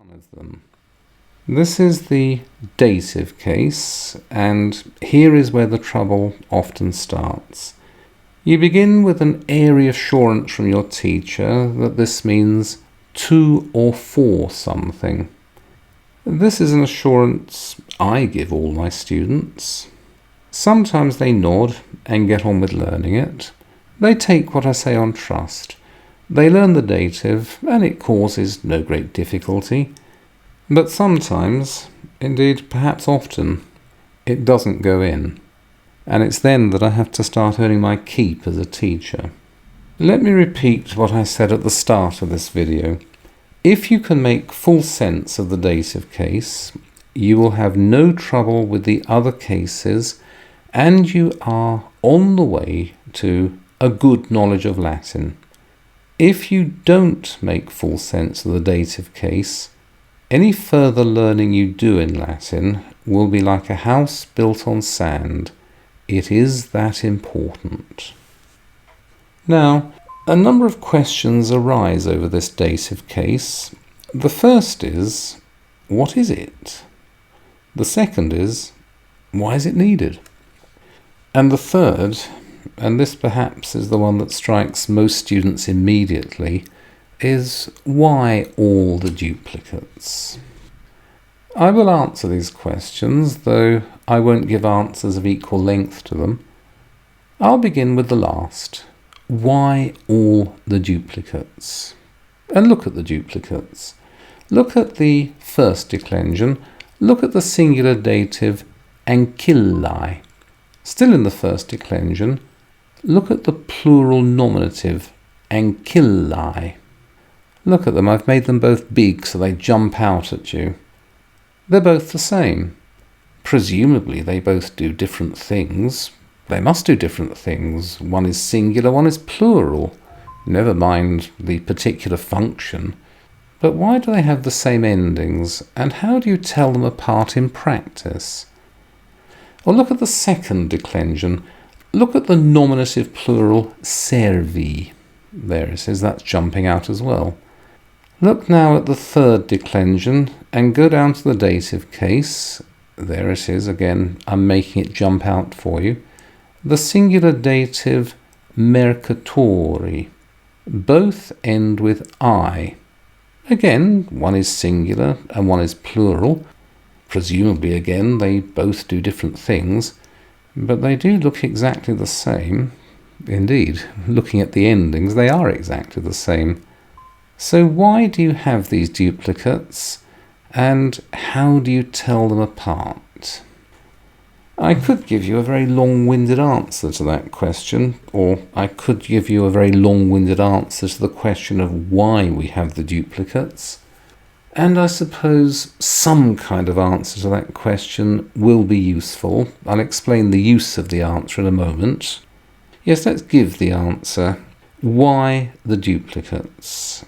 one of them. This is the dative case, and here is where the trouble often starts. You begin with an airy assurance from your teacher that this means to or for something. This is an assurance I give all my students. Sometimes they nod and get on with learning it. They take what I say on trust. They learn the dative, and it causes no great difficulty. But sometimes, indeed perhaps often, it doesn't go in. And it's then that I have to start earning my keep as a teacher. Let me repeat what I said at the start of this video. If you can make full sense of the dative case, you will have no trouble with the other cases, and you are on the way to a good knowledge of Latin. If you don't make full sense of the dative case, any further learning you do in Latin will be like a house built on sand. It is that important. Now, a number of questions arise over this dative case. The first is, what is it? The second is, why is it needed? And the third, and this perhaps is the one that strikes most students immediately, is why all the duplicates? I will answer these questions, though I won't give answers of equal length to them. I'll begin with the last. Why all the duplicates? And look at the duplicates. Look at the first declension. Look at the singular dative ancillae. Still in the first declension, look at the plural nominative ancillae. Look at them, I've made them both big so they jump out at you. They're both the same. Presumably they both do different things. They must do different things. One is singular, one is plural. Never mind the particular function. But why do they have the same endings, and how do you tell them apart in practice? Or look at the second declension. Look at the nominative plural servi. There it is, that's jumping out as well. Look now at the third declension and go down to the dative case. There it is again, I'm making it jump out for you. The singular dative mercatori. Both end with I. Again, one is singular and one is plural. Presumably again, they both do different things, but they do look exactly the same. Indeed, looking at the endings, they are exactly the same. So why do you have these duplicates, and how do you tell them apart? I could give you a very long-winded answer to that question, or I could give you a very long-winded answer to the question of why we have the duplicates. And I suppose some kind of answer to that question will be useful. I'll explain the use of the answer in a moment. Yes, let's give the answer. Why the duplicates?